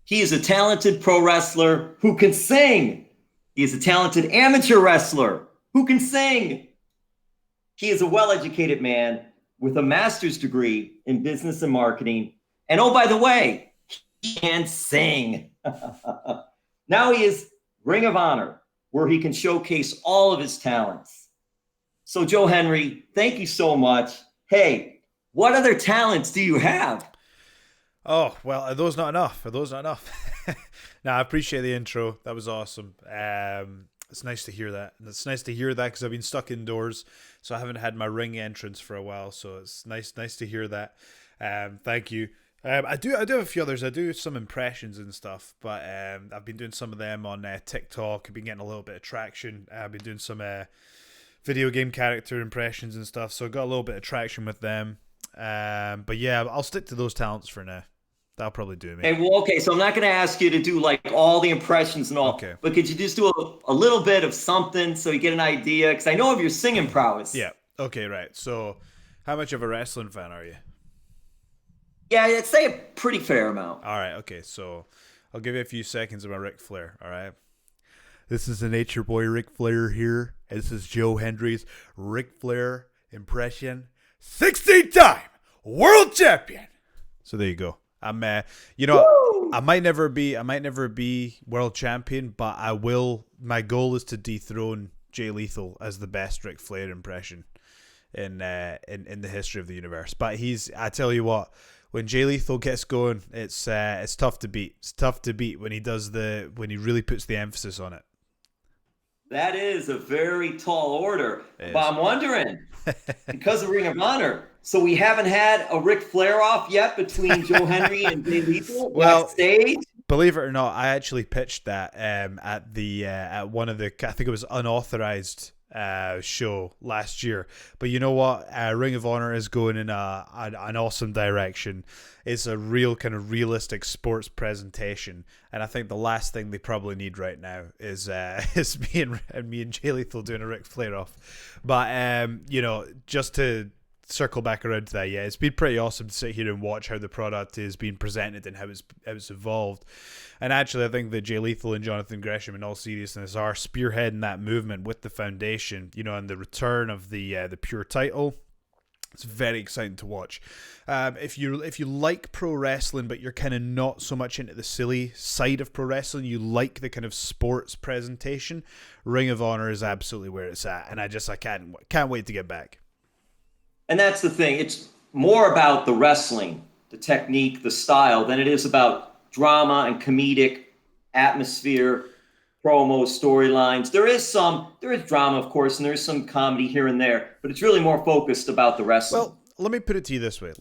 He is a talented pro wrestler who can sing. He is a talented amateur wrestler who can sing. He is a well-educated man with a master's degree in business and marketing. And oh, by the way, he can sing. Now he is Ring of Honor, where he can showcase all of his talents. So Joe Hendry, thank you so much. Hey, what other talents do you have? Oh, well, are those not enough? No, I appreciate the intro. That was awesome. It's nice to hear that. It's nice to hear that because I've been stuck indoors, so I haven't had my ring entrance for a while. So it's nice to hear that. Thank you. I do have a few others. I do some impressions and stuff, but I've been doing some of them on TikTok. I've been getting a little bit of traction. I've been doing some video game character impressions and stuff, so I got a little bit of traction with them. But yeah, I'll stick to those talents for now. That'll probably do me. Okay, so I'm not going to ask you to do like all the impressions and all, okay, but could you just do a little bit of something so you get an idea? Because I know of your singing prowess. Yeah. Okay, right. So how much of a wrestling fan are you? Yeah, I'd say a pretty fair amount. All right, okay, so I'll give you a few seconds of my Ric Flair, all right? This is the Nature Boy Ric Flair here. This is Joe Hendry's Ric Flair impression. 16-time world champion. So there you go. I'm, Woo! I might never be world champion, but I will. My goal is to dethrone Jay Lethal as the best Ric Flair impression in the history of the universe. But I tell you what, when Jay Lethal gets going, it's tough to beat. It's tough to beat when he really puts the emphasis on it. That is a very tall order. But I'm wondering, because of Ring of Honor, so we haven't had a Ric Flair off yet between Joe Hendry and Jay Lethal backstage? Believe it or not, I actually pitched that at one of the, I think it was unauthorized show last year. But you know what? Ring of Honor is going in an awesome direction. It's a real kind of realistic sports presentation, and I think the last thing they probably need right now is me and Jay Lethal doing a Ric Flair off. But just to circle back around to that, yeah, it's been pretty awesome to sit here and watch how the product is being presented and how it's evolved. And actually, I think that Jay Lethal and Jonathan Gresham, in all seriousness, are spearheading that movement with the foundation, and the return of the pure title. It's very exciting to watch. If you like pro wrestling, but you're kind of not so much into the silly side of pro wrestling, you like the kind of sports presentation, Ring of Honor is absolutely where it's at, and I can't wait to get back. And that's the thing. It's more about the wrestling, the technique, the style, than it is about drama and comedic atmosphere, promo, storylines. There is drama, of course, and there is some comedy here and there, but it's really more focused about the wrestling. Well, let me put it to you this way.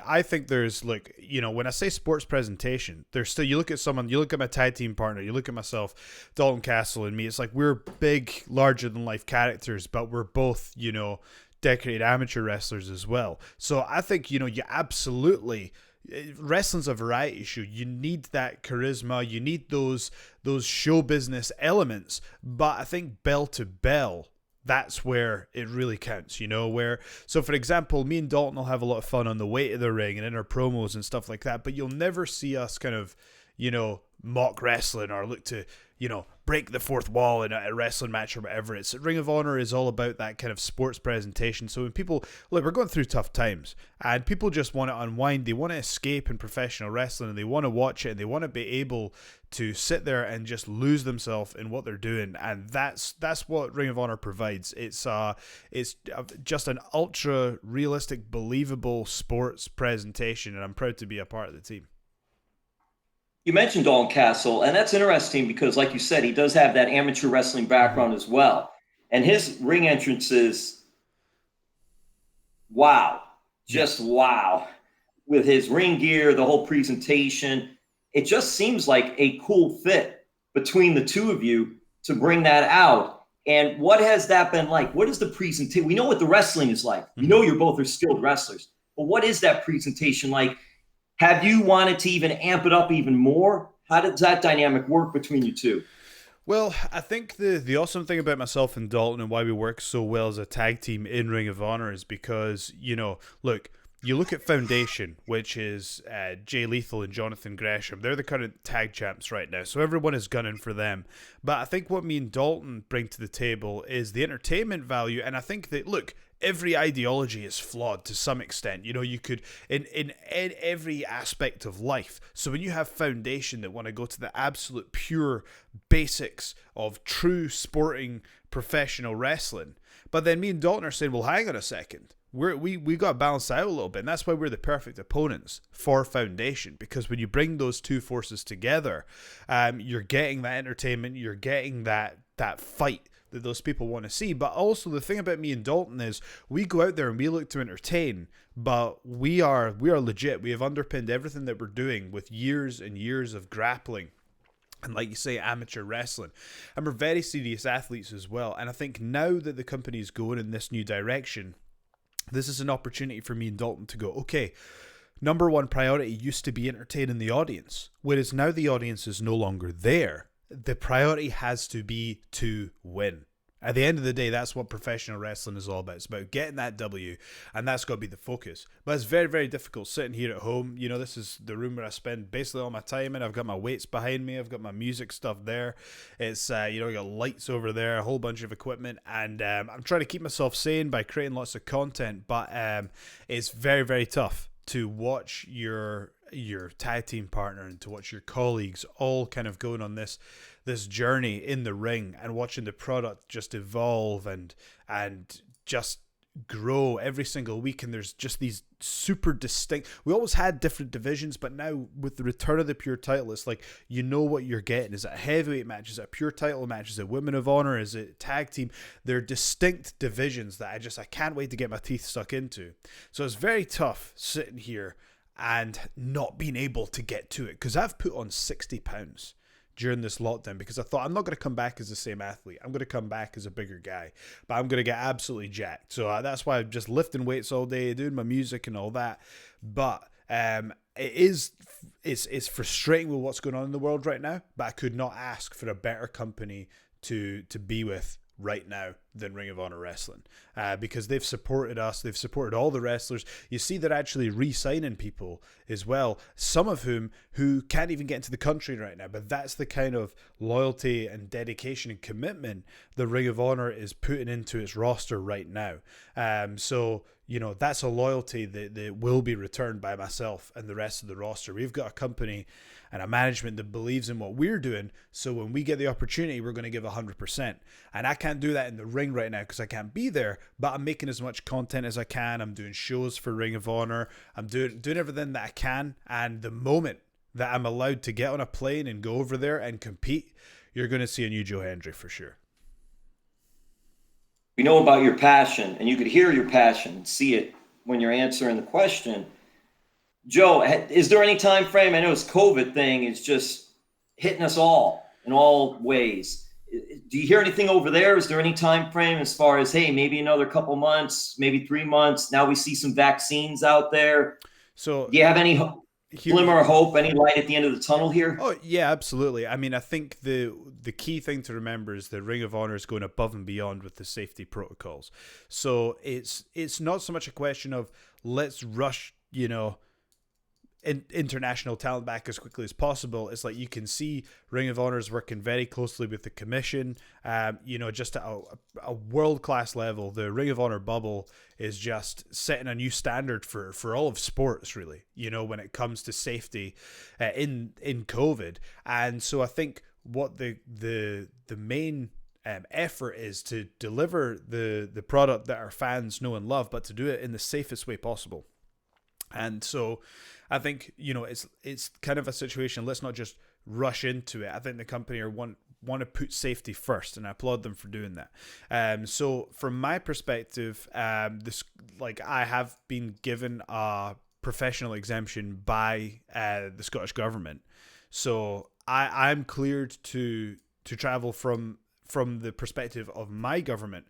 I think there's, when I say sports presentation, there's still, you look at my tag team partner, you look at myself, Dalton Castle and me, it's like we're big, larger than life characters, but we're both, decorated amateur wrestlers as well. So I think, you absolutely, wrestling's a variety show. You need that charisma, you need those show business elements, but I think bell to bell, that's where it really counts, so for example, me and Dalton will have a lot of fun on the way to the ring and in our promos and stuff like that, but you'll never see us kind of, mock wrestling or look to, break the fourth wall in a wrestling match or whatever. It's Ring of Honor is all about that kind of sports presentation. So when people, we're going through tough times and people just want to unwind, they want to escape in professional wrestling and they want to watch it and they want to be able to sit there and just lose themselves in what they're doing. And that's what Ring of Honor provides. It's just an ultra realistic, believable sports presentation, and I'm proud to be a part of the team. You mentioned Dalton Castle, and that's interesting because, like you said, he does have that amateur wrestling background as well. And his ring entrances, wow, just wow. With his ring gear, the whole presentation, it just seems like a cool fit between the two of you to bring that out. And what has that been like? What is the presentation? We know what the wrestling is like. We know you both are skilled wrestlers. But what is that presentation like? Have you wanted to even amp it up even more? How does that dynamic work between you two? Well, I think the awesome thing about myself and Dalton and why we work so well as a tag team in Ring of Honor is because, look, you look at Foundation, which is Jay Lethal and Jonathan Gresham. They're the current tag champs right now, so everyone is gunning for them. But I think what me and Dalton bring to the table is the entertainment value, and I think that, look, every ideology is flawed to some extent. You know, you could, in every aspect of life. So when you have Foundation that want to go to the absolute pure basics of true sporting professional wrestling, but then me and Dalton are saying, well, hang on a second. We got to balance that out a little bit, and that's why we're the perfect opponents for Foundation, because when you bring those two forces together, you're getting that entertainment, you're getting that fight that those people want to see. But also the thing about me and Dalton is we go out there and we look to entertain, but we are legit. We have underpinned everything that we're doing with years and years of grappling. And like you say, amateur wrestling. And we're very serious athletes as well. And I think now that the company is going in this new direction, this is an opportunity for me and Dalton to go, okay, number one priority used to be entertaining the audience, whereas now the audience is no longer there. The priority has to be to win. At the end of the day, that's what professional wrestling is all about. It's about getting that W, and that's got to be the focus. But it's very, very difficult sitting here at home. You know, this is the room where I spend basically all my time in. I've got my weights behind me. I've got my music stuff there. It's, you know, I got lights over there, a whole bunch of equipment, and I'm trying to keep myself sane by creating lots of content, but it's very, very tough to watch your tag team partner and to watch your colleagues all kind of going on this journey in the ring and watching the product just evolve and just grow every single week. And there's just these super distinct, we always had different divisions, but now with the return of the pure title, it's like, you know what you're getting. Is it a heavyweight match? Is it a pure title match? Is it Women of Honor? Is it tag team? They're distinct divisions that I can't wait to get my teeth stuck into. So it's very tough sitting here and not being able to get to it, because I've put on 60 pounds during this lockdown because I thought, I'm not going to come back as the same athlete. I'm going to come back as a bigger guy, but I'm going to get absolutely jacked. So that's why I'm just lifting weights all day, doing my music and all that. But it's frustrating with what's going on in the world right now, but I could not ask for a better company to be with right now than Ring of Honor Wrestling, because they've supported us, they've supported all the wrestlers. You see, they're actually re-signing people as well, some of who can't even get into the country right now, but that's the kind of loyalty and dedication and commitment the Ring of Honor is putting into its roster right now. So you know, that's a loyalty that will be returned by myself and the rest of the roster. We've got a company and a management that believes in what we're doing, so when we get the opportunity, we're going to give 100%. And I can't do that in the ring right now because I can't be there, but I'm making as much content as I can. I'm doing shows for Ring of Honor. I'm doing everything that I can, and the moment that I'm allowed to get on a plane and go over there and compete, you're going to see a new Joe Hendry for sure. We know about your passion, and you could hear your passion, see it when you're answering the question. Joe, is there any time frame? I know this COVID thing is just hitting us all in all ways. Do you hear anything over there? Is there any time frame as far as, hey, maybe another couple months, maybe 3 months? Now we see some vaccines out there. So do you have any glimmer of hope, any light at the end of the tunnel here? Oh, yeah, absolutely. I mean, I think the key thing to remember is that Ring of Honor is going above and beyond with the safety protocols. So it's not so much a question of let's rush, you know, international talent back as quickly as possible. It's like you can see Ring of Honor is working very closely with the commission, you know, just at a world-class level. The Ring of Honor bubble is just setting a new standard for all of sports, really, you know, when it comes to safety in COVID. And so I think what the main effort is to deliver the product that our fans know and love, but to do it in the safest way possible. And so I think, you know, it's kind of a situation. Let's not just rush into it. I think the company want to put safety first, and I applaud them for doing that. So from my perspective, I have been given a professional exemption by the Scottish government, so I'm cleared to travel from the perspective of my government.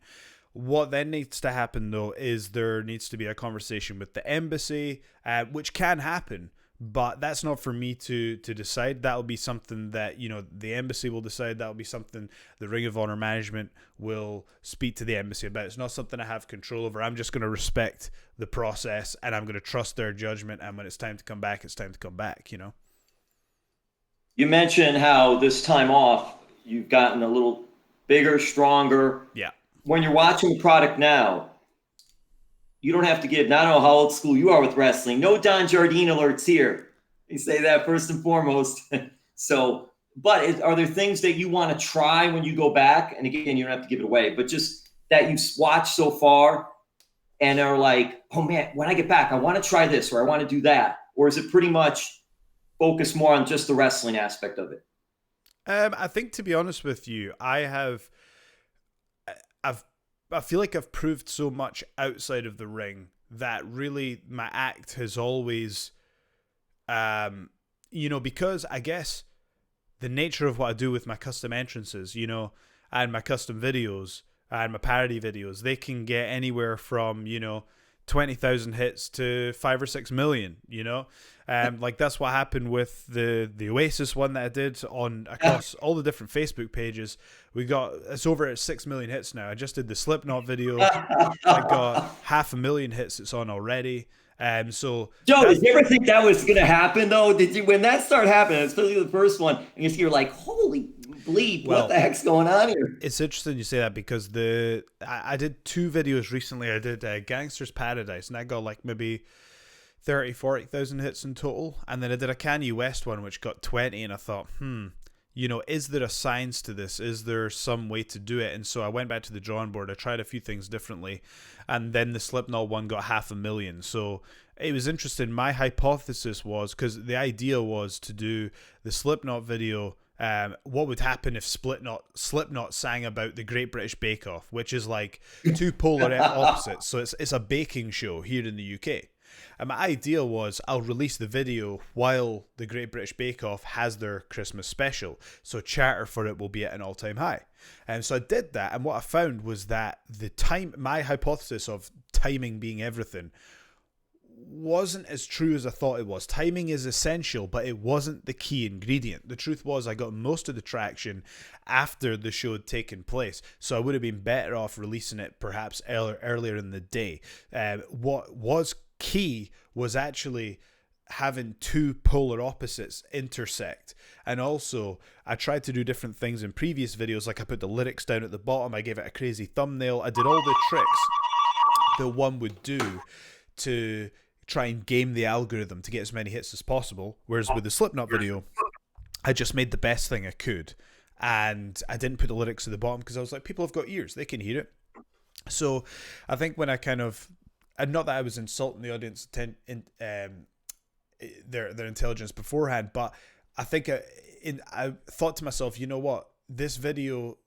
What then needs to happen, though, is there needs to be a conversation with the embassy, which can happen, But that's not for me to decide. That'll be something that, you know, the embassy will decide. That'll be something the Ring of Honor management will speak to the embassy about. It's not something I have control over. I'm just going to respect the process, and I'm going to trust their judgment. And when it's time to come back, it's time to come back, you know? You mentioned how this time off, you've gotten a little bigger, stronger. Yeah. When you're watching the product now, you don't have to give, I don't know how old school you are with wrestling. No Don Jardine alerts here. You say that first and foremost. So, but are there things that you want to try when you go back? And again, you don't have to give it away, but just that you've watched so far and are like, oh man, when I get back, I want to try this or I want to do that. Or is it pretty much focused more on just the wrestling aspect of it? I think, to be honest with you, I feel like I've proved so much outside of the ring that really my act has always, you know, because I guess the nature of what I do with my custom entrances, you know, and my custom videos and my parody videos, they can get anywhere from, you know, 20,000 hits to 5 or 6 million, you know? Like that's what happened with the Oasis one that I did on across all the different Facebook pages. It's over at 6 million hits now. I just did the Slipknot video. I got 500,000 hits it's on already. So Joe, did you ever think that was going to happen though? Did you, when that started happening, especially the first one, and you're like, holy bleep, what the heck's going on here? It's interesting you say that because I did 2 videos recently. I did Gangster's Paradise, and I got like maybe 40,000 hits in total. And then I did a Kanye West one, which got 20, and I thought, you know, is there a science to this? Is there some way to do it? And so I went back to the drawing board. I tried a few things differently. And then the Slipknot one got 500,000. So it was interesting. My hypothesis was, because the idea was to do the Slipknot video, what would happen if Slipknot sang about the Great British Bake Off, which is like 2 polar opposites. So it's a baking show here in the UK. And my idea was I'll release the video while the Great British Bake Off has their Christmas special. So chatter for it will be at an all-time high. And so I did that. And what I found was that my hypothesis of timing being everything wasn't as true as I thought it was. Timing is essential, but it wasn't the key ingredient. The truth was I got most of the traction after the show had taken place, so I would have been better off releasing it perhaps earlier in the day. What was key was actually having 2 polar opposites intersect. And also I tried to do different things in previous videos, like I put the lyrics down at the bottom, I gave it a crazy thumbnail, I did all the tricks that one would do to try and game the algorithm to get as many hits as possible. Whereas with the Slipknot video, I just made the best thing I could, and I didn't put the lyrics at the bottom because I was like, people have got ears, they can hear it. So I think when I kind of, and not that I was insulting the audience their intelligence beforehand, but I think I thought to myself, you know what, this video,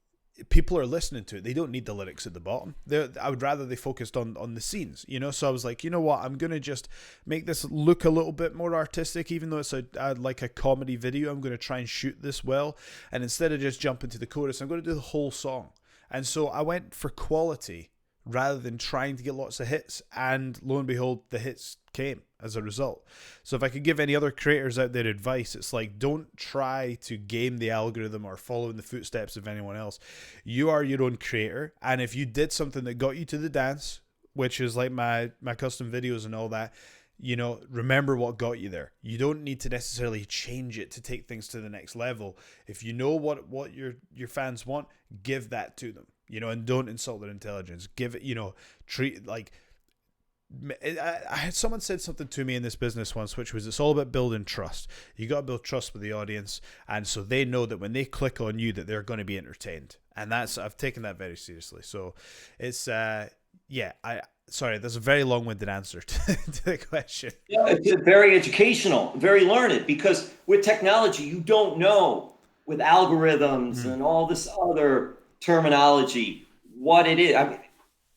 people are listening to it. They don't need the lyrics at the bottom. I would rather they focused on the scenes, you know? So I was like, you know what? I'm going to just make this look a little bit more artistic, even though it's like a comedy video. I'm going to try and shoot this well. And instead of just jumping to the chorus, I'm going to do the whole song. And so I went for quality rather than trying to get lots of hits. And lo and behold, the hits came as a result. So if I could give any other creators out there advice, it's like, don't try to game the algorithm or follow in the footsteps of anyone else. You are your own creator, and if you did something that got you to the dance, which is like my custom videos and all that, you know, remember what got you there. You don't need to necessarily change it to take things to the next level. If you know what your fans want, give that to them, you know, and don't insult their intelligence. Give it, you know, treat like, I had someone said something to me in this business once, which was, it's all about building trust. You got to build trust with the audience, and so they know that when they click on you that they're going to be entertained. And I've taken that very seriously. So it's sorry, that's a very long-winded answer to the question. Yeah, it's very educational, very learned, because with technology, you don't know, with algorithms and all this other terminology, what it is. I mean,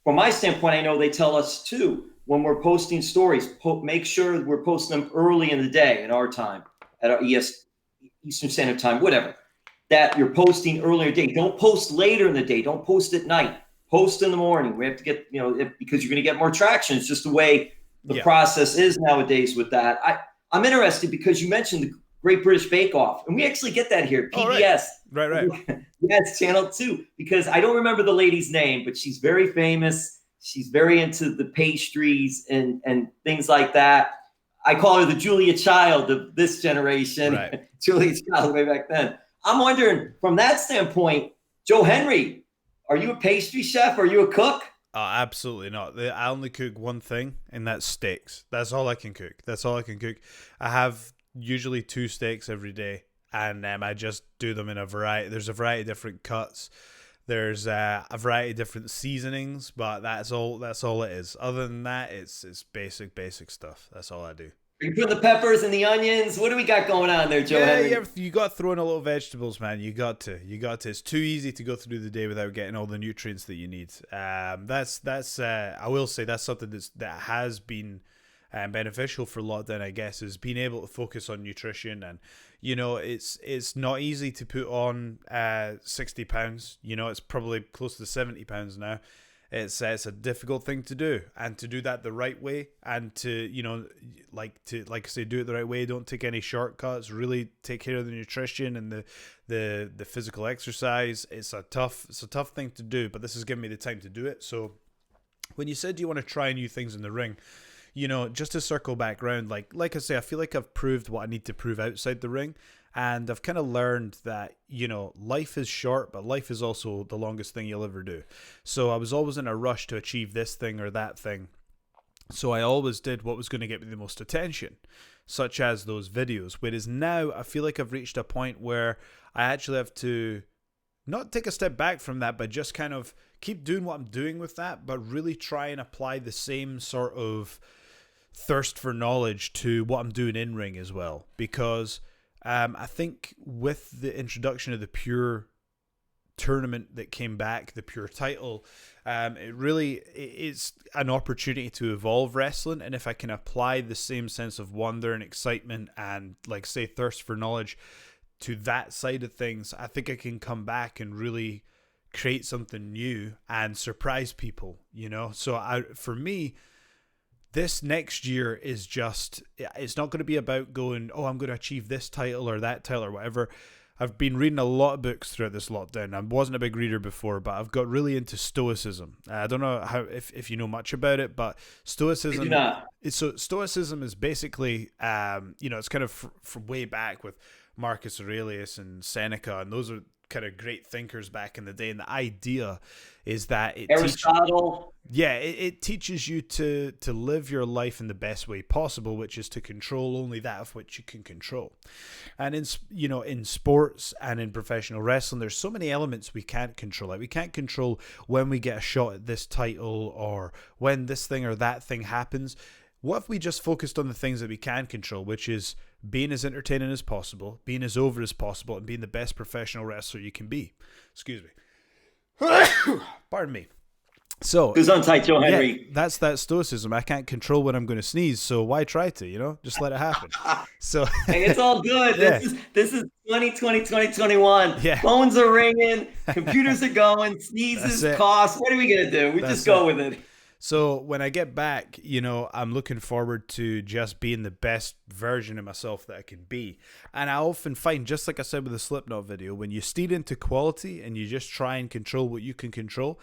from my standpoint, I know they tell us too, when we're posting stories, make sure we're posting them early in the day in our time, at our Eastern Standard Time, whatever, that you're posting earlier in the day. Don't post later in the day. Don't post at night. Post in the morning. We have to get, because you're going to get more traction. It's just the way the process is nowadays with that. I'm interested because you mentioned the Great British Bake Off, and we actually get that here, PBS. Oh, right. Yes, Channel 2, because I don't remember the lady's name, but she's very famous. She's very into the pastries and things like that. I call her the Julia Child of this generation. Right. Julia Child way back then. I'm wondering, from that standpoint, Joe Hendry, are you a pastry chef? Are you a cook? Oh, absolutely not. I only cook one thing, and that's steaks. That's all I can cook. I have usually 2 steaks every day, and I just do them in a variety. There's a variety of different cuts. There's a variety of different seasonings, but that's all it is. Other than that, it's basic stuff. That's all I do. Are you putting the peppers and the onions? What do we got going on there, Joe Henry? Yeah, you got to throw in a little vegetables, man. You got to. It's too easy to go through the day without getting all the nutrients that you need. That's I will say that's something that has been beneficial for lockdown, I guess, is being able to focus on nutrition. And it's not easy to put on 60 pounds. It's probably close to 70 pounds now. It's a difficult thing to do, and to do that the right way, and to like I say, do it the right way. Don't take any shortcuts. Really take care of the nutrition and the physical exercise. It's a tough thing to do, but this has given me the time to do it. So when you said you want to try new things in the ring, just to circle back around, like I say, I feel like I've proved what I need to prove outside the ring. And I've kind of learned that, life is short, but life is also the longest thing you'll ever do. So I was always in a rush to achieve this thing or that thing. So I always did what was going to get me the most attention, such as those videos. Whereas now I feel like I've reached a point where I actually have to not take a step back from that, but just kind of keep doing what I'm doing with that, but really try and apply the same sort of thirst for knowledge to what I'm doing in ring as well. Because I think with the introduction of the Pure tournament that came back, the Pure title, it's an opportunity to evolve wrestling. And if I can apply the same sense of wonder and excitement and, like, say, thirst for knowledge to that side of things, I think I can come back and really create something new and surprise people, So for me, this next year is it's not going to be about going, I'm going to achieve this title or that title or whatever. I've been reading a lot of books throughout this lockdown. I wasn't a big reader before, but I've got really into Stoicism. I don't know if you know much about it, but Stoicism. I do not. So Stoicism is basically, it's kind of from way back with Marcus Aurelius and Seneca, and those are kind of great thinkers back in the day. And the idea is that Aristotle. It teaches you to live your life in the best way possible, which is to control only that of which you can control. And in sports and in professional wrestling, there's so many elements we can't control. Like, we can't control when we get a shot at this title or when this thing or that thing happens. What if we just focused on the things that we can control, which is being as entertaining as possible, being as over as possible, and being the best professional wrestler you can be? Excuse me. Pardon me. So, Goes on tight, Joe Henry. Yeah, that's that Stoicism. I can't control when I'm going to sneeze, so why try to, just let it happen. So hey, it's all good. Yeah. This is 2020, 2021. Yeah. Phones are ringing, computers are going, sneezes, coughs. What are we going to do? We just go with it. So when I get back, I'm looking forward to just being the best version of myself that I can be. And I often find, just like I said with the Slipknot video, when you steer into quality and you just try and control what you can control,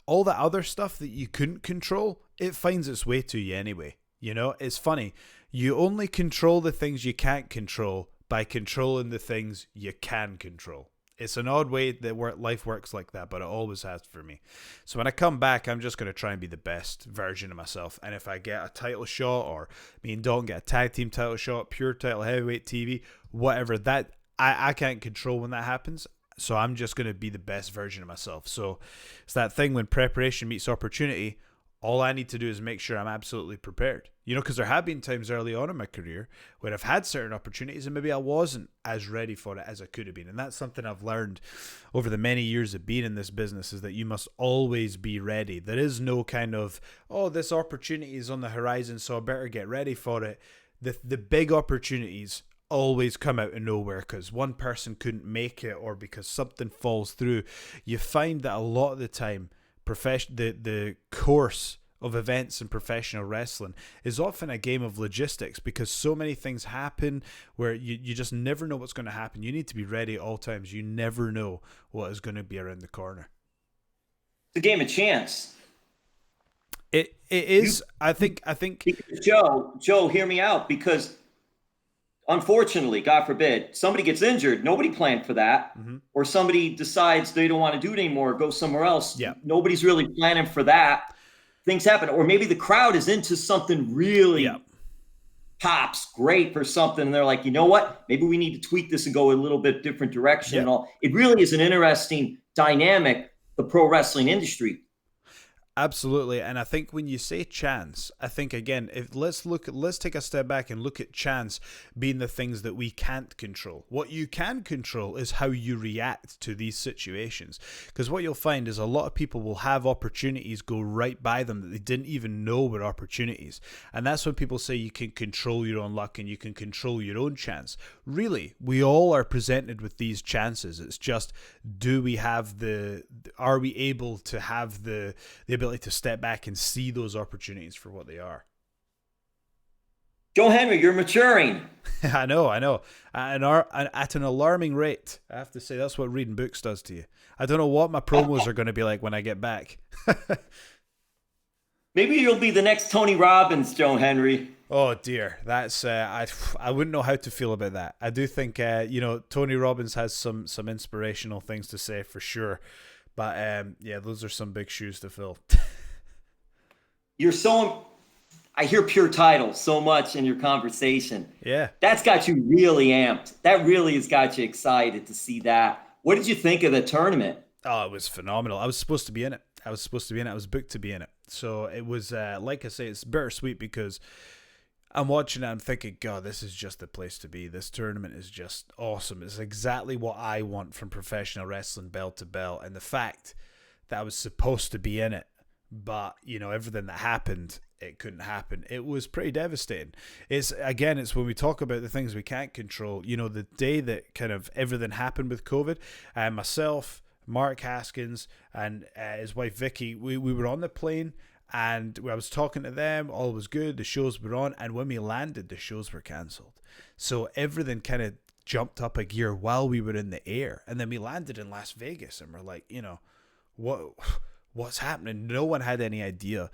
all that other stuff that you couldn't control, it finds its way to you anyway. It's funny. You only control the things you can't control by controlling the things you can control. It's an odd way that life works like that, but it always has for me. So when I come back, I'm just going to try and be the best version of myself. And if I get a title shot, or me and Dalton get a tag team title shot, pure title, heavyweight TV, whatever, that I can't control when that happens. So I'm just going to be the best version of myself. So it's that thing when preparation meets opportunity. All I need to do is make sure I'm absolutely prepared. Because there have been times early on in my career where I've had certain opportunities and maybe I wasn't as ready for it as I could have been. And that's something I've learned over the many years of being in this business, is that you must always be ready. There is no kind of, this opportunity is on the horizon, so I better get ready for it. The big opportunities always come out of nowhere because one person couldn't make it or because something falls through. You find that a lot of the time, the course of events in professional wrestling is often a game of logistics, because so many things happen where you just never know what's going to happen. You need to be ready at all times. You never know what is going to be around the corner. It's a game of chance. It is. I think Joe, hear me out, because unfortunately, God forbid, somebody gets injured. Nobody planned for that. Mm-hmm. Or somebody decides they don't want to do it anymore, go somewhere else. Yeah. Nobody's really planning for that. Things happen. Or maybe the crowd is into something really pops great for something. And they're like, you know what? Maybe we need to tweak this and go a little bit different direction. And all. It really is an interesting dynamic, the pro wrestling industry. Absolutely. And I think when you say chance, I think, again, let's take a step back and look at chance being the things that we can't control. What you can control is how you react to these situations. Because what you'll find is a lot of people will have opportunities go right by them that they didn't even know were opportunities. And that's when people say you can control your own luck and you can control your own chance. Really, we all are presented with these chances. It's just, are we able to have the ability to step back and see those opportunities for what they are? Joe Hendry, you're maturing. I know. At an alarming rate. I have to say, that's what reading books does to you. I don't know what my promos are going to be like when I get back. Maybe you'll be the next Tony Robbins, Joe Hendry. Oh dear, that's I wouldn't know how to feel about that. I do think Tony Robbins has some inspirational things to say for sure. But those are some big shoes to fill. I hear pure title so much in your conversation. Yeah. That's got you really amped. That really has got you excited to see that. What did you think of the tournament? Oh, it was phenomenal. I was supposed to be in it. I was booked to be in it. So it was, like I say, it's bittersweet because I'm watching it, I'm thinking, God, this is just the place to be. This tournament is just awesome. It's exactly what I want from professional wrestling, belt to belt. And the fact that I was supposed to be in it, but, everything that happened, it couldn't happen. It was pretty devastating. It's when we talk about the things we can't control, the day that kind of everything happened with COVID, myself, Mark Haskins, and his wife Vicky, we were on the plane. And I was talking to them, all was good, the shows were on, and when we landed, the shows were cancelled. So everything kind of jumped up a gear while we were in the air. And then we landed in Las Vegas, and we're like, what's happening? No one had any idea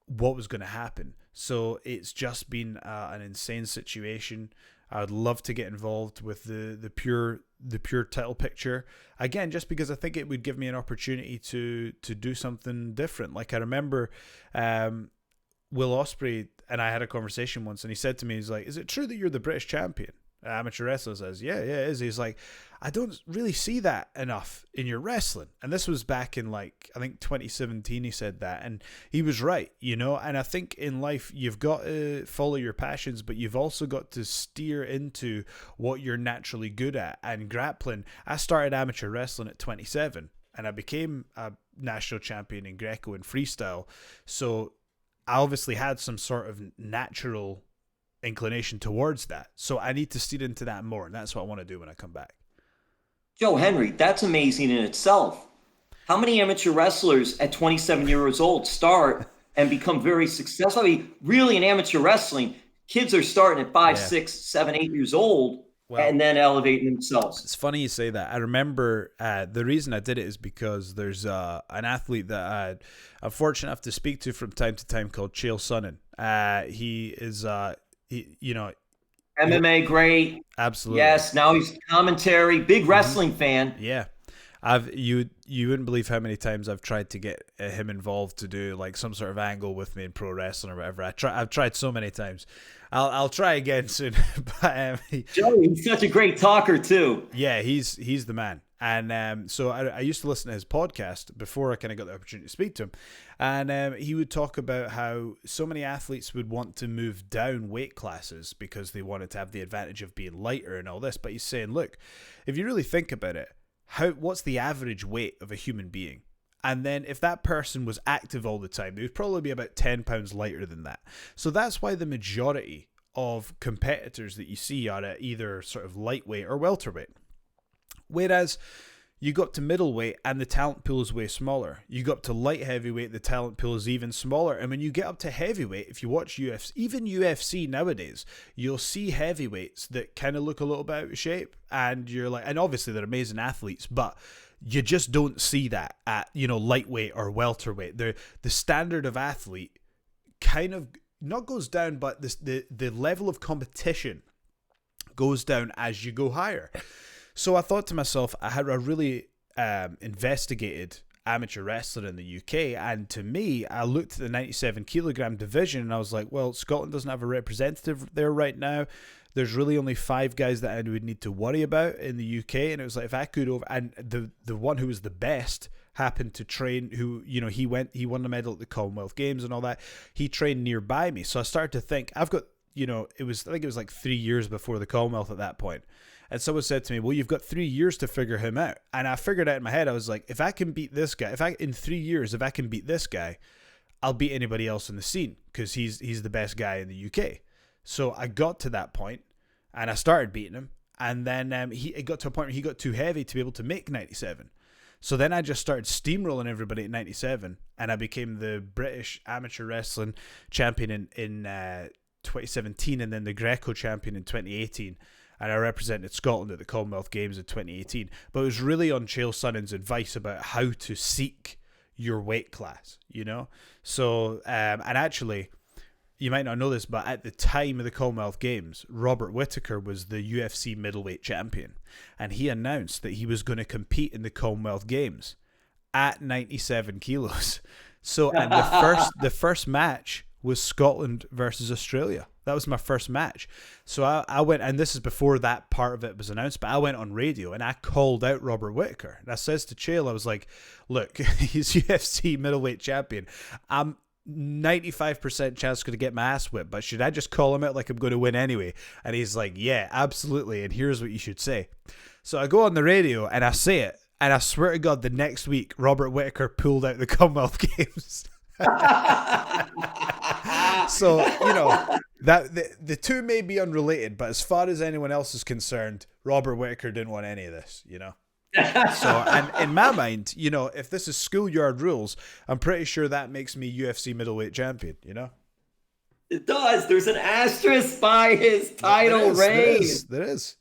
what was going to happen. So it's just been an insane situation. I would love to get involved with the pure title picture again, just because I think it would give me an opportunity to do something different. Like I remember Will Ospreay and I had a conversation once, and he said to me, he's like, "Is it true that you're the British champion?" Amateur wrestler says, yeah, it is. He's like, "I don't really see that enough in your wrestling." And this was back in I think 2017 he said that, and he was right, and I think in life you've got to follow your passions, but you've also got to steer into what you're naturally good at. And grappling, I started amateur wrestling at 27 and I became a national champion in Greco and freestyle, so I obviously had some sort of natural inclination towards that. So I need to steer into that more, and that's what I want to do when I come back. Joe Hendry, that's amazing in itself. How many amateur wrestlers at 27 years old start and become very successful? I mean, really in amateur wrestling, kids are starting at 5, 6, 7, 8 years old and then elevating themselves. It's funny you say that. I remember the reason I did it is because there's an athlete that I'm fortunate enough to speak to from time to time called Chael Sonnen. He is MMA great. Absolutely. Yes, now he's commentary, big wrestling fan. Yeah. You wouldn't believe how many times I've tried to get him involved to do like some sort of angle with me in pro wrestling or whatever. I've tried so many times. I'll try again soon. But Joe, he's such a great talker too. Yeah, he's the man. And so I used to listen to his podcast before I kind of got the opportunity to speak to him. And he would talk about how so many athletes would want to move down weight classes because they wanted to have the advantage of being lighter and all this. But he's saying, look, if you really think about it, what's the average weight of a human being? And then if that person was active all the time, they would probably be about 10 pounds lighter than that. So that's why the majority of competitors that you see are at either sort of lightweight or welterweight. Whereas, You go up to middleweight and the talent pool is way smaller. You go up to light heavyweight, the talent pool is even smaller. And when you get up to heavyweight, if you watch UFC, even UFC nowadays, you'll see heavyweights that kind of look a little bit out of shape. And you're like, and obviously they're amazing athletes, but you just don't see that at, lightweight or welterweight. The standard of athlete kind of not goes down, but the level of competition goes down as you go higher. So I thought to myself, I really investigated amateur wrestling in the UK, and to me, I looked at the 97 kilogram division and I was like, well, Scotland doesn't have a representative there right now. There's really only 5 guys that I would need to worry about in the UK, and it was like, if I could and the one who was the best happened to train, who, he won the medal at the Commonwealth Games and all that. He trained nearby me. So I started to think, I've got, I think it was like 3 years before the Commonwealth at that point. And someone said to me, well, you've got 3 years to figure him out. And I figured out in my head, I was like, if I can beat this guy, in 3 years, if I can beat this guy, I'll beat anybody else in the scene, because he's the best guy in the UK. So I got to that point and I started beating him. And then it got to a point where he got too heavy to be able to make 97. So then I just started steamrolling everybody at 97, and I became the British amateur wrestling champion in 2017, and then the Greco champion in 2018. And I represented Scotland at the Commonwealth Games in 2018. But it was really on Chael Sonnen's advice about how to seek your weight class, So, and actually, you might not know this, but at the time of the Commonwealth Games, Robert Whittaker was the UFC middleweight champion. And he announced that he was going to compete in the Commonwealth Games at 97 kilos. So, and the first match was Scotland versus Australia. That was my first match. So I went, and this is before that part of it was announced, but I went on radio and I called out Robert Whittaker. And I says to Chael, I was like, look, he's UFC middleweight champion. I'm 95% chance going to get my ass whipped, but should I just call him out like I'm going to win anyway? And he's like, yeah, absolutely. And here's what you should say. So I go on the radio and I say it. And I swear to God, the next week, Robert Whittaker pulled out the Commonwealth Games. So, that the two may be unrelated, but as far as anyone else is concerned, Robert Whittaker didn't want any of this, So, and in my mind, if this is schoolyard rules, I'm pretty sure that makes me UFC middleweight champion, It does. There's an asterisk by his title reign. There is.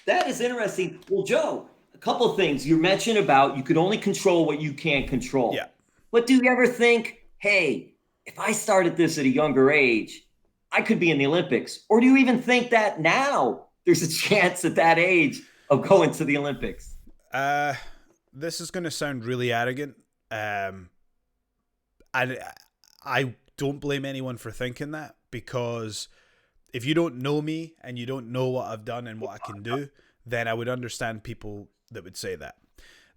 That is interesting. Well, Joe, a couple of things. You mentioned about you could only control what you can control. Yeah. But do you ever think, hey, if I started this at a younger age, I could be in the Olympics? Or do you even think that now there's a chance at that age of going to the Olympics? This is going to sound really arrogant. And I don't blame anyone for thinking that, because if you don't know me and you don't know what I've done and what I can do, then I would understand people that would say that.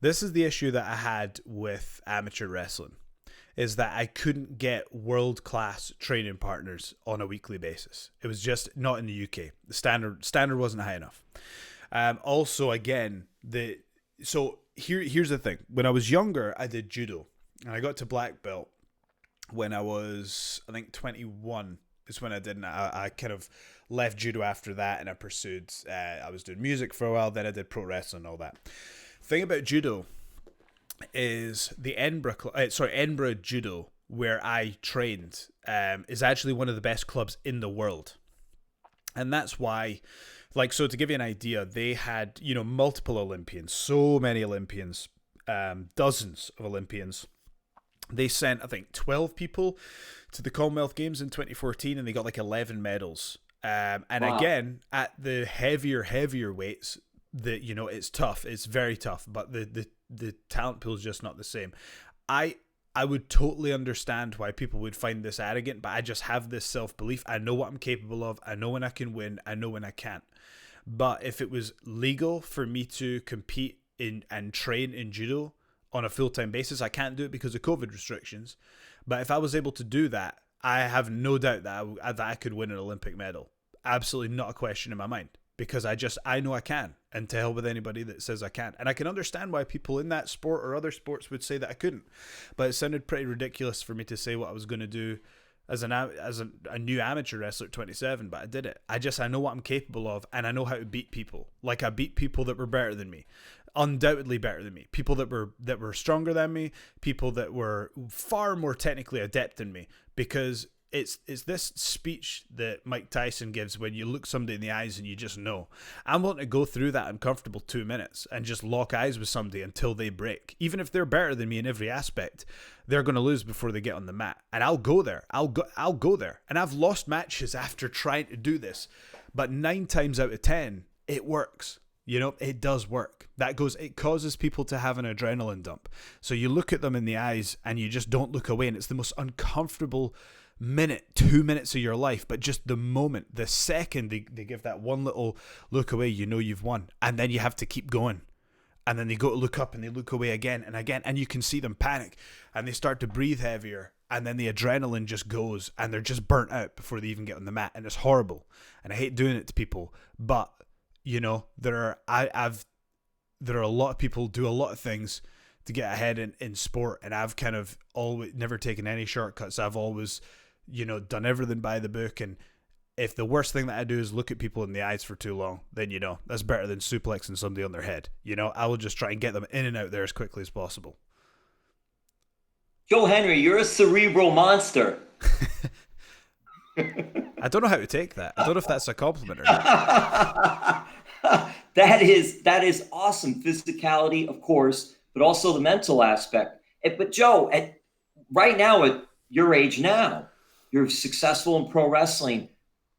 This is the issue that I had with amateur wrestling, is that I couldn't get world-class training partners on a weekly basis. It was just not in the UK. The standard wasn't high enough. Also, again, here's the thing. When I was younger, I did judo, and I got to black belt when I was, I think, 21 is when I did. And I kind of left judo after that, and I pursued, I was doing music for a while, then I did pro wrestling and all that. Thing about judo is the Edinburgh Judo, where I trained, is actually one of the best clubs in the world. And that's why, so to give you an idea, they had, multiple Olympians, so many Olympians, dozens of Olympians. They sent, I think, 12 people to the Commonwealth Games in 2014, and they got 11 medals. And wow. Again, at the heavier weights, it's tough. It's very tough, but the talent pool is just not the same. I would totally understand why people would find this arrogant, but I just have this self-belief. I know what I'm capable of. I know when I can win. I know when I can't. But if it was legal for me to compete in and train in judo on a full-time basis, I can't do it because of COVID restrictions. But if I was able to do that, I have no doubt that I could win an Olympic medal. Absolutely not a question in my mind. Because I know I can, and to hell with anybody that says I can't. And I can understand why people in that sport or other sports would say that I couldn't. But it sounded pretty ridiculous for me to say what I was going to do as a new amateur wrestler at 27, but I did it. I know what I'm capable of, and I know how to beat people. Like, I beat people that were better than me, undoubtedly better than me, people that were stronger than me, people that were far more technically adept than me, because it's this speech that Mike Tyson gives when you look somebody in the eyes and you just know. I'm willing to go through that uncomfortable 2 minutes and just lock eyes with somebody until they break. Even if they're better than me in every aspect, they're going to lose before they get on the mat. And I'll go there. I'll go there. And I've lost matches after trying to do this. But 9 times out of 10, it works. You know, it does work. It causes people to have an adrenaline dump. So you look at them in the eyes and you just don't look away. And it's the most uncomfortable minute, 2 minutes of your life, but just the moment, the second they give that one little look away, you know you've won. And then you have to keep going. And then they go to look up and they look away again and again, and you can see them panic and they start to breathe heavier, and then the adrenaline just goes and they're just burnt out before they even get on the mat, and it's horrible. And I hate doing it to people, but you know, there are a lot of people do a lot of things to get ahead in sport, and I've kind of always never taken any shortcuts. I've always, you know, done everything by the book. And if the worst thing that I do is look at people in the eyes for too long, then, you know, that's better than suplexing somebody on their head. You know, I will just try and get them in and out there as quickly as possible. Joe Hendry, you're a cerebral monster. I don't know how to take that. I don't know if that's a compliment or not. That is awesome. Physicality, of course, but also the mental aspect. But Joe, right now at your age now, you're successful in pro wrestling.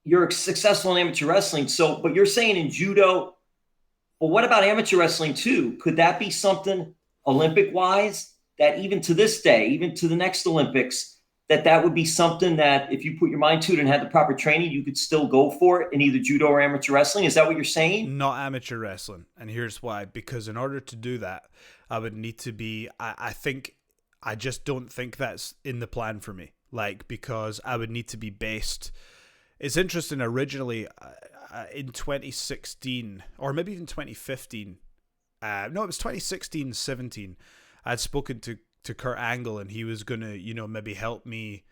You're successful in amateur wrestling. So, but you're saying in judo, well, what about amateur wrestling too? Could that be something Olympic-wise that even to this day, even to the next Olympics, that would be something that if you put your mind to it and had the proper training, you could still go for it in either judo or amateur wrestling? Is that what you're saying? Not amateur wrestling. And here's why. Because in order to do that, I would need to be, I just don't think that's in the plan for me. Like, because I would need to be based. It's interesting, originally in 2016, or maybe even 2015, no, it was 2016, 17, I'd spoken to Kurt Angle, and he was going to, you know, maybe help me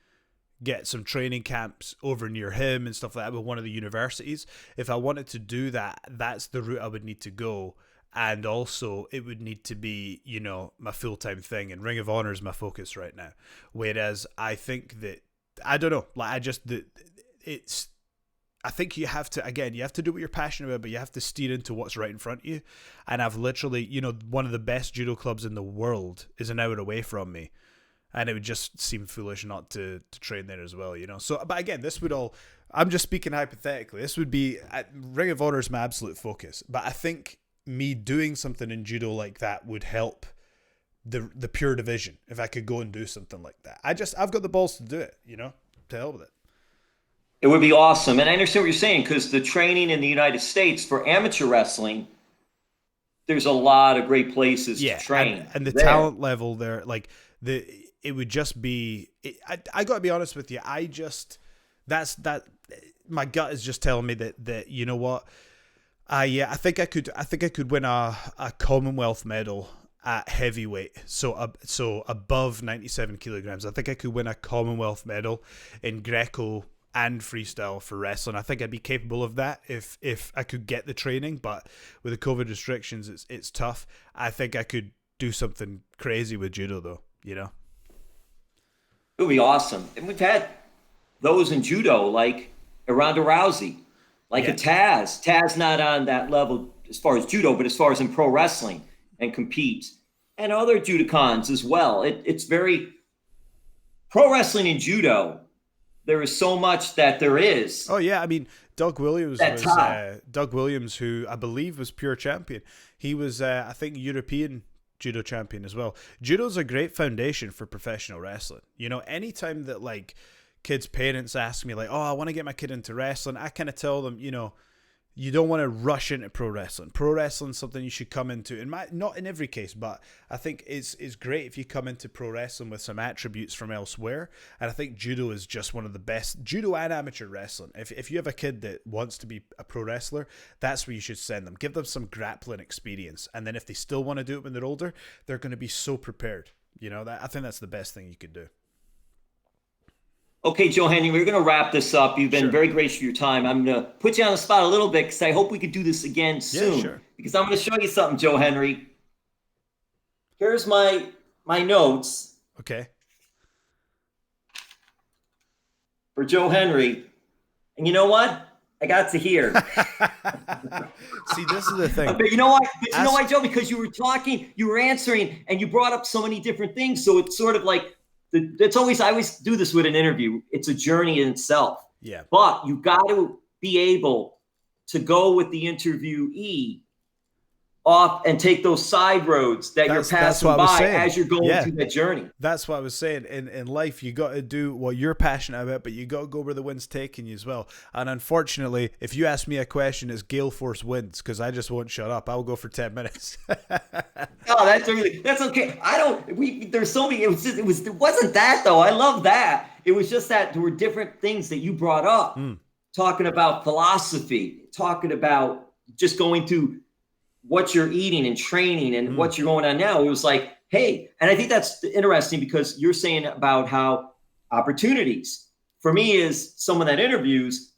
get some training camps over near him and stuff like that with one of the universities. If I wanted to do that, that's the route I would need to go. And also, it would need to be, you know, my full-time thing. And Ring of Honor is my focus right now. Whereas I think that, I don't know, like I think you have to, again, you have to do what you're passionate about, but you have to steer into what's right in front of you. And I've literally, you know, one of the best judo clubs in the world is an hour away from me. And it would just seem foolish not to train there as well, you know. So, but again, this would all, I'm just speaking hypothetically. This would be, Ring of Honor is my absolute focus. But I think me doing something in judo like that would help the pure division if I could go and do something like that. I've got the balls to do it, you know, to hell with it. It would be awesome. And I understand what you're saying, because the training in the United States for amateur wrestling, there's a lot of great places to train. And the talent level there, like it would just be, I got to be honest with you. My gut is just telling me that you know what, I think I could win a Commonwealth medal at heavyweight, so above 97 kilograms. I think I could win a Commonwealth medal in Greco and freestyle for wrestling. I think I'd be capable of that if I could get the training, but with the COVID restrictions, it's tough. I think I could do something crazy with judo though, you know? It would be awesome. And we've had those in judo, like a Ronda Rousey, like a Taz. Taz not on that level as far as judo, but as far as in pro wrestling and competes. And other judokans as well. It's very pro wrestling and judo. There is so much that there is. Oh yeah, I mean, Doug Williams, who I believe was pure champion. He was, I think, European judo champion as well. Judo's a great foundation for professional wrestling. You know, anytime that like kids' parents ask me like, "Oh, I want to get my kid into wrestling," I kind of tell them, you know, you don't want to rush into pro wrestling. Pro wrestling is something you should come into. Not in every case, but I think it's great if you come into pro wrestling with some attributes from elsewhere. And I think judo is just one of the best, judo and amateur wrestling. If you have a kid that wants to be a pro wrestler, that's where you should send them. Give them some grappling experience. And then if they still want to do it when they're older, they're going to be so prepared. You know, I think that's the best thing you could do. Okay, Joe Hendry, we're going to wrap this up. You've been very gracious for your time. I'm going to put you on the spot a little bit because I hope we could do this again soon. Yeah, sure. Because I'm going to show you something, Joe Hendry. Here's my notes. Okay. For Joe Hendry. And you know what? I got to hear. See, this is the thing. But you know what? But you know why, Joe? Because you were talking, you were answering, and you brought up so many different things. So it's sort of like, I always do this with an interview. It's a journey in itself. Yeah. But you got to be able to go with the interviewee off and take those side roads that you're passing by as you're going through that journey. That's what I was saying. In life, you got to do what you're passionate about, but you got to go where the wind's taking you as well. And unfortunately, if you ask me a question, it's gale force winds, because I just won't shut up. I'll go for 10 minutes. Oh, that's okay. There's so many. It wasn't that though. I love that. It was just that there were different things that you brought up, talking about philosophy, talking about just going through what you're eating and training and what you're going on now. It was like, hey, and I think that's interesting because you're saying about how opportunities for me is someone that interviews.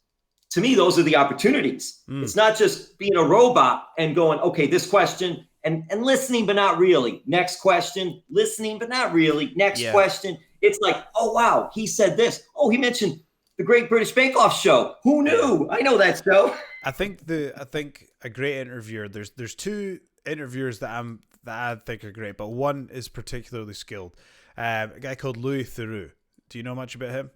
To me, those are the opportunities. It's not just being a robot and going, okay, this question and listening, but not really. Next question, listening, but not really. Next question. It's like, oh, wow, he said this. Oh, he mentioned the Great British Bake Off show. Who knew? I know that show. I think a great interviewer. There's two interviewers that I think are great, but one is particularly skilled. A guy called Louis Theroux. Do you know much about him?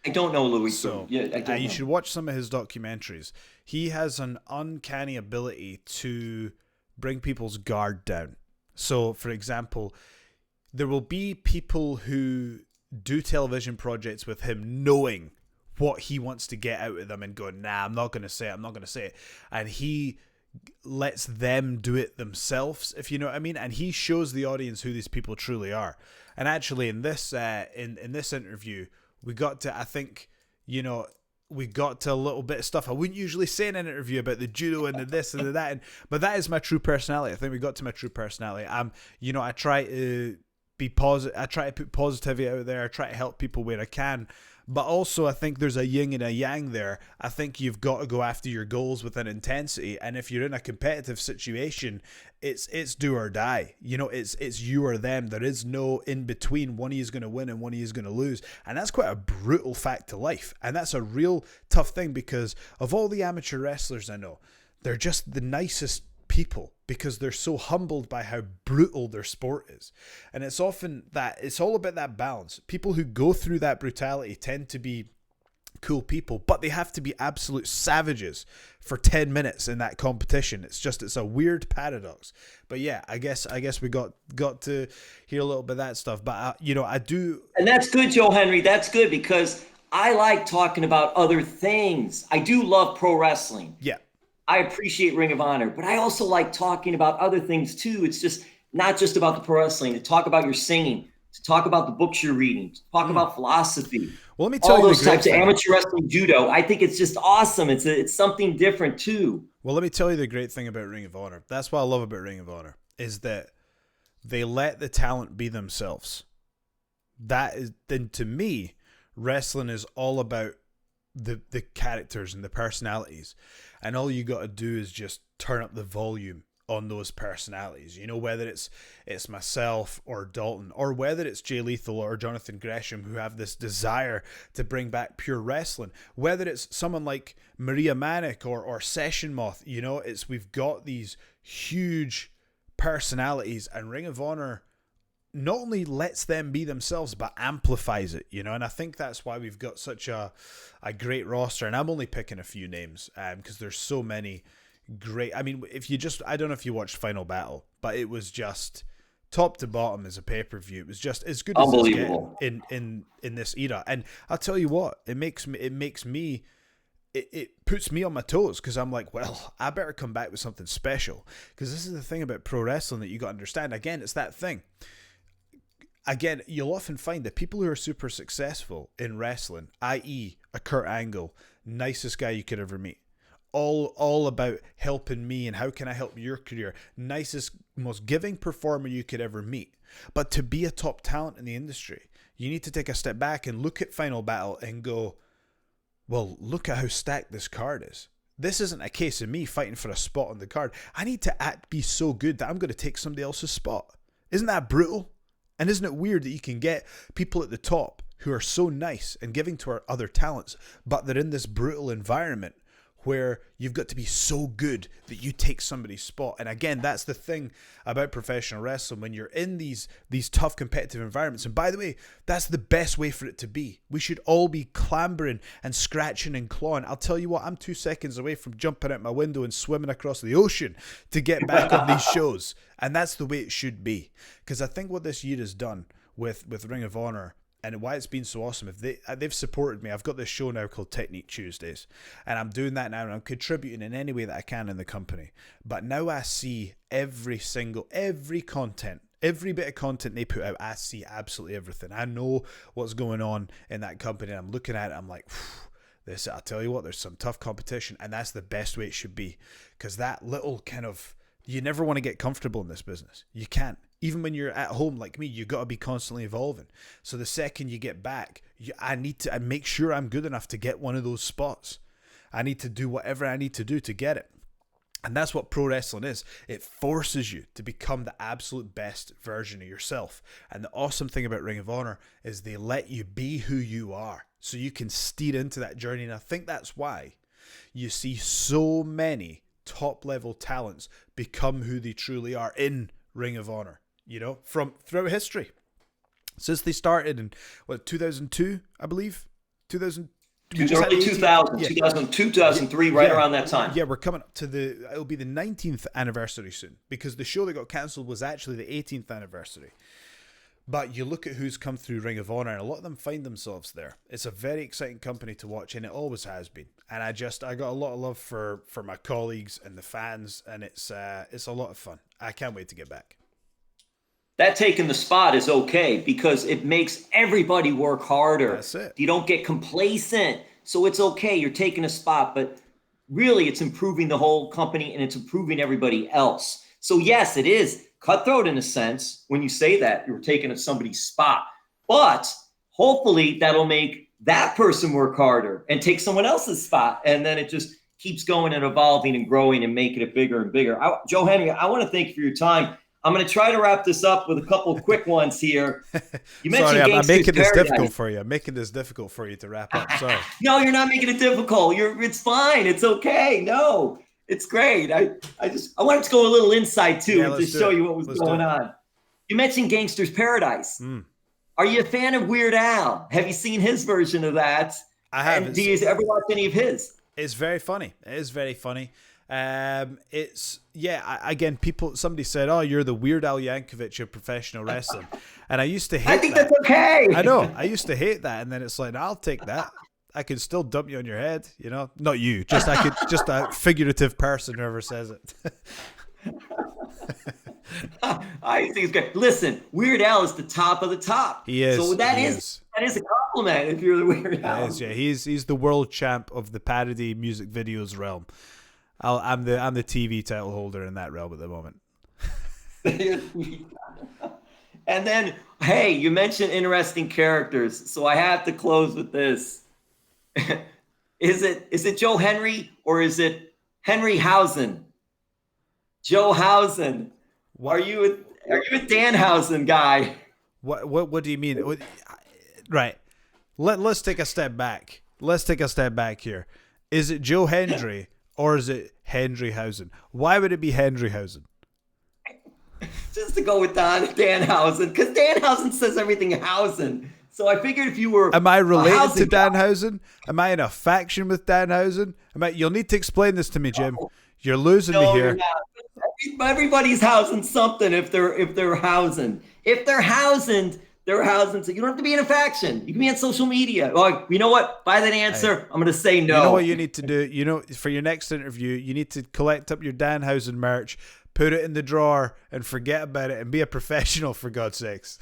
I don't know Louis. So you should watch some of his documentaries. He has an uncanny ability to bring people's guard down. So, for example, there will be people who do television projects with him knowing what he wants to get out of them and going, nah, I'm not going to say it. And he lets them do it themselves, if you know what I mean. And he shows the audience who these people truly are. And actually in this in this interview, we got to, I think, we got to a little bit of stuff I wouldn't usually say in an interview about the judo and the this and the that. But that is my true personality. I think we got to my true personality. I try to be positive. I try to put positivity out there. I try to help people where I can. But also, I think there's a yin and a yang there. I think you've got to go after your goals with an intensity. And if you're in a competitive situation, it's do or die. It's you or them. There is no in between. One of you is going to win and one of you is going to lose. And that's quite a brutal fact to life. And that's a real tough thing, because of all the amateur wrestlers I know, they're just the nicest people because they're so humbled by how brutal their sport is. And it's often that it's all about that balance. People who go through that brutality tend to be cool people, but they have to be absolute savages for 10 minutes in that competition. It's a weird paradox. But yeah, I guess we got to hear a little bit of that stuff. But I do. And that's good, Joe Hendry. That's good, because I like talking about other things. I do love pro wrestling. Yeah. I appreciate Ring of Honor, but I also like talking about other things too. It's just not just about the pro wrestling. To talk about your singing, to talk about the books you're reading, to talk about philosophy. Well, let me tell you those types of amateur wrestling, judo. I think it's just awesome. It's something different too. Well, let me tell you the great thing about Ring of Honor. That's what I love about Ring of Honor, is that they let the talent be themselves. Then to me, wrestling is all about the characters and the personalities, and all you got to do is just turn up the volume on those personalities. Whether it's myself or Dalton, or whether it's Jay Lethal or Jonathan Gresham, who have this desire to bring back pure wrestling, whether it's someone like Maria Manic or Session Moth. We've got these huge personalities, and Ring of Honor not only lets them be themselves, but amplifies it, and I think that's why we've got such a great roster. And I'm only picking a few names because there's so many great. I mean, I don't know if you watched Final Battle, but it was just top to bottom as a pay-per-view. It was just as good as it's getting in this era. And I'll tell you what, it puts me on my toes, because I'm like, well, I better come back with something special, because this is the thing about pro wrestling that you got to understand. Again, it's that thing. Again, you'll often find that people who are super successful in wrestling, i.e. a Kurt Angle, nicest guy you could ever meet, all about helping me and how can I help your career. Nicest, most giving performer you could ever meet. But to be a top talent in the industry, you need to take a step back and look at Final Battle and go, well, look at how stacked this card is. This isn't a case of me fighting for a spot on the card. I need to be so good that I'm going to take somebody else's spot. Isn't that brutal? And isn't it weird that you can get people at the top who are so nice and giving to our other talents, but they're in this brutal environment where you've got to be so good that you take somebody's spot. And again, that's the thing about professional wrestling. When you're in these tough competitive environments, and by the way, that's the best way for it to be. We should all be clambering and scratching and clawing. I'll tell you what, I'm 2 seconds away from jumping out my window and swimming across the ocean to get back on these shows. And that's the way it should be. Because I think what this year has done with Ring of Honor, and why it's been so awesome, if they've supported me. I've got this show now called Technique Tuesdays, and I'm doing that now, and I'm contributing in any way that I can in the company. But now I see every content, every bit of content they put out. I see absolutely everything. I know what's going on in that company, and I'm looking at it. I'm like, this. I'll tell you what, there's some tough competition, and that's the best way it should be. Because that little kind of, you never want to get comfortable in this business. You can't. Even when you're at home like me, you got to be constantly evolving. So the second you get back, I need to make sure I'm good enough to get one of those spots. I need to do whatever I need to do to get it. And that's what pro wrestling is. It forces you to become the absolute best version of yourself. And the awesome thing about Ring of Honor is they let you be who you are, so you can steer into that journey. And I think that's why you see so many top level talents become who they truly are in Ring of Honor. You know, from throughout history, since they started in 2002, I believe, 2000, early 2000, 2002, 2003, right around that time. Yeah, we're coming up to it'll be the 19th anniversary soon, because the show that got cancelled was actually the 18th anniversary. But you look at who's come through Ring of Honor, and a lot of them find themselves there. It's a very exciting company to watch, and it always has been. And I got a lot of love for my colleagues and the fans, and it's a lot of fun. I can't wait to get back. That taking the spot is okay because it makes everybody work harder. That's it. You don't get complacent. So it's okay. You're taking a spot, but really it's improving the whole company and it's improving everybody else. So yes, it is cutthroat in a sense when you say that you're taking somebody's spot, but hopefully that'll make that person work harder and take someone else's spot. And then it just keeps going and evolving and growing and making it bigger and bigger. Joe Hendry, I want to thank you for your time. I'm going to try to wrap this up with a couple of quick ones here. You mentioned Sorry, I'm making this Paradise. difficult for you. I'm making this difficult for you to wrap up. Sorry. No, you're not making it difficult. It's fine. It's okay. No, it's great. I wanted to go a little inside too and just show you what was going on. You mentioned Gangster's Paradise. Are you a fan of Weird Al? Have you seen his version of that? I haven't. And do you ever watch any of his? It's very funny. It is very funny. Somebody said, "Oh, you're the Weird Al Yankovic of professional wrestling," and I used to hate. I think that's okay. I know. I used to hate that, and then it's like, I'll take that. I can still dump you on your head, you know. Not you, just a figurative person, whoever says it. I think it's great. Listen, Weird Al is the top of the top. He is. So that is a compliment if you're the Weird Al. Is, yeah. He's the world champ of the parody music videos realm. I'm the TV title holder in that realm at the moment. And then, hey, you mentioned interesting characters, so I have to close with this. Is it Joe Hendry or is it Henry Housen? Joe Housen. Are you a Danhausen guy? What do you mean? Right. Let's take a step back. Let's take a step back here. Is it Joe Hendry or is it Henry Housen? Why would it be Henry Housen? Just to go with Danhausen, because Danhausen says everything Housen. So I figured if you were... Am I related to Danhausen? Am I in a faction with Danhausen? You'll need to explain this to me, Jim. You're losing me here. Everybody's housing something if they're housing. If they're housing, they're housing. So you don't have to be in a faction. You can be on social media. Oh, you know what? By that answer, I'm going to say no. You know what you need to do? You know, for your next interview, you need to collect up your Danhausen merch, put it in the drawer, and forget about it, and be a professional, for God's sakes.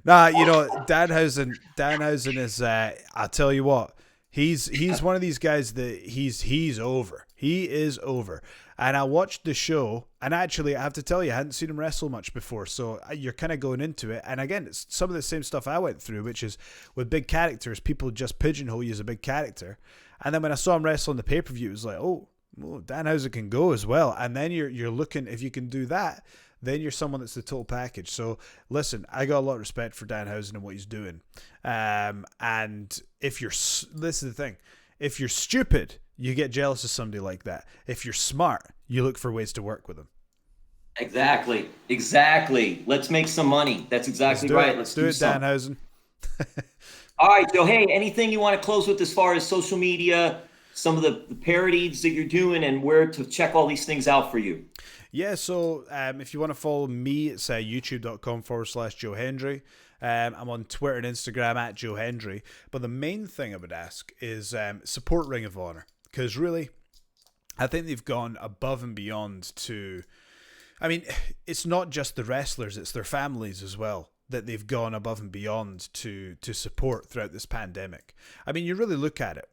Nah, you know, Danhausen is, I'll tell you what, He's one of these guys that he's over. He is over. And I watched the show, and actually I have to tell you, I hadn't seen him wrestle much before, so you're kind of going into it. And again, it's some of the same stuff I went through, which is with big characters, people just pigeonhole you as a big character. And then when I saw him wrestle on the pay-per-view, it was like, oh, Danhausen can go as well. And then you're looking, if you can do that, then you're someone that's the total package. So listen, I got a lot of respect for Danhausen and what he's doing. And if you're, this is the thing, if you're stupid, you get jealous of somebody like that. If you're smart, you look for ways to work with them. Exactly. Let's make some money. That's exactly right. Let's do it, Danhausen. All right, Joe. Hey, anything you want to close with as far as social media, some of the parodies that you're doing, and where to check all these things out for you? Yeah, so if you want to follow me, it's youtube.com/Joe Hendry. I'm on Twitter and Instagram at Joe Hendry. But the main thing I would ask is support Ring of Honor. Because really, I think they've gone above and beyond to... I mean, it's not just the wrestlers, it's their families as well that they've gone above and beyond to support throughout this pandemic. I mean, you really look at it.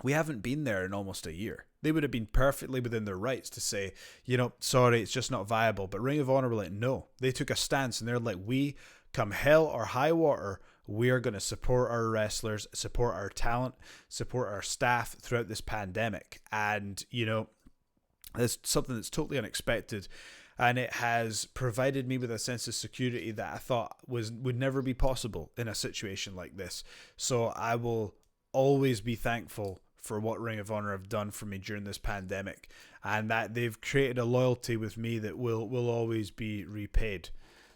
We haven't been there in almost a year. They would have been perfectly within their rights to say, sorry, it's just not viable. But Ring of Honor were like, no. They took a stance and they're like, we, come hell or high water, we are going to support our wrestlers, support our talent, support our staff throughout this pandemic. And, it's something that's totally unexpected. And it has provided me with a sense of security that I thought would never be possible in a situation like this. So I will always be thankful for what Ring of Honor have done for me during this pandemic, and that they've created a loyalty with me that will always be repaid.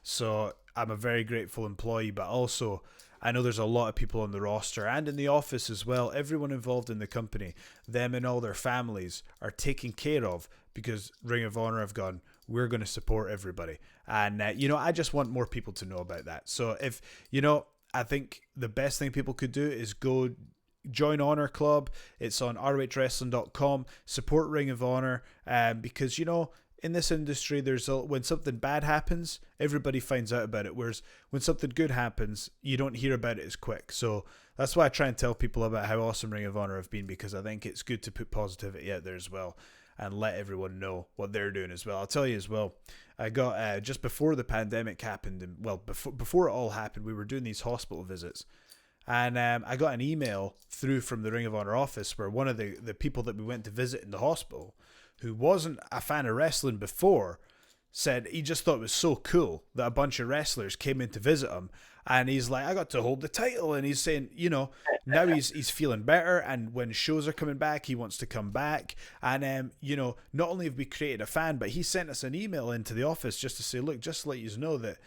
So I'm a very grateful employee, but also I know there's a lot of people on the roster and in the office as well. Everyone involved in the company, them and all their families are taken care of because Ring of Honor have gone, we're going to support everybody. And, I just want more people to know about that. So if, I think the best thing people could do is go join Honor Club. It's on ROHWrestling.com. Support Ring of Honor because, in this industry, when something bad happens, everybody finds out about it. Whereas when something good happens, you don't hear about it as quick. So that's why I try and tell people about how awesome Ring of Honor have been, because I think it's good to put positivity out there as well and let everyone know what they're doing as well. I'll tell you as well, I got just before the pandemic happened, and before it all happened, we were doing these hospital visits. And I got an email through from the Ring of Honor office where one of the people that we went to visit in the hospital, who wasn't a fan of wrestling before, said he just thought it was so cool that a bunch of wrestlers came in to visit him. And he's like, I got to hold the title. And he's saying, now he's feeling better. And when shows are coming back, he wants to come back. And, not only have we created a fan, but he sent us an email into the office just to say, look, just to let you know that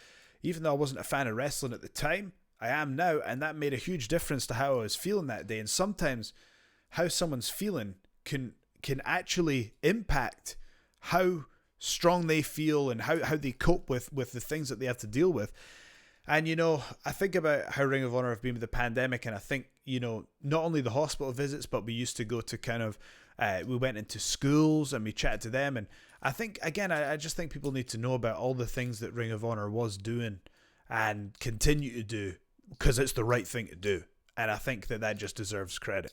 even though I wasn't a fan of wrestling at the time, I am now. And that made a huge difference to how I was feeling that day. And sometimes how someone's feeling can actually impact how strong they feel and how they cope with the things that they have to deal with. And, I think about how Ring of Honor have been with the pandemic, and I think, not only the hospital visits, but we used to go to kind of, we went into schools and we chatted to them. And I think, again, I just think people need to know about all the things that Ring of Honor was doing and continue to do, because it's the right thing to do. And I think that just deserves credit,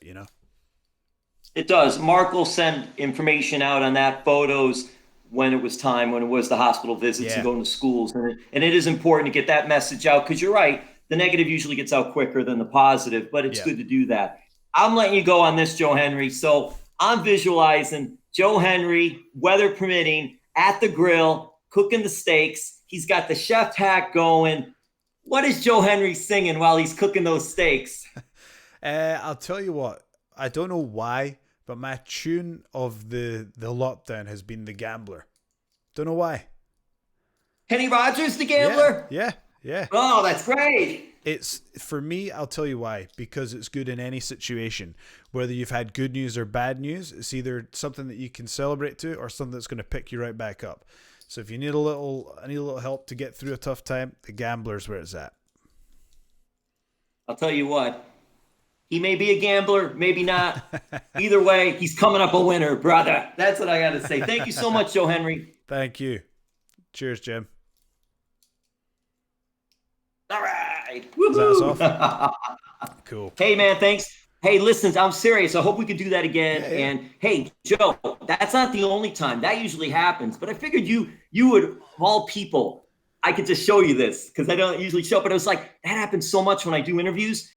It does. Mark will send information out on that, photos, when it was the hospital visits and going to schools. And it is important to get that message out, because you're right, the negative usually gets out quicker than the positive, but it's good to do that. I'm letting you go on this, Joe Hendry. So I'm visualizing Joe Hendry, weather permitting, at the grill, cooking the steaks. He's got the chef hat going. What is Joe Hendry singing while he's cooking those steaks? I'll tell you what, I don't know why, but my tune of the lockdown has been The Gambler. Don't know why. Kenny Rogers, The Gambler? Yeah. Oh, that's great. It's, for me, I'll tell you why. Because it's good in any situation. Whether you've had good news or bad news, it's either something that you can celebrate to or something that's going to pick you right back up. So if you need a little help to get through a tough time, The Gambler's where it's at. I'll tell you what. He may be a gambler, maybe not. Either way, he's coming up a winner, brother. That's what I got to say. Thank you so much, Joe Hendry. Thank you. Cheers, Jim. All right. Woohoo! Is that us off? Cool. Hey, man, thanks. hey, listen, I'm serious. I hope we could do that again. Yeah. And hey, Joe, that's not the only time. That usually happens. But I figured you would, of all people, I could just show you this because I don't usually show. But it was like, that happens so much when I do interviews.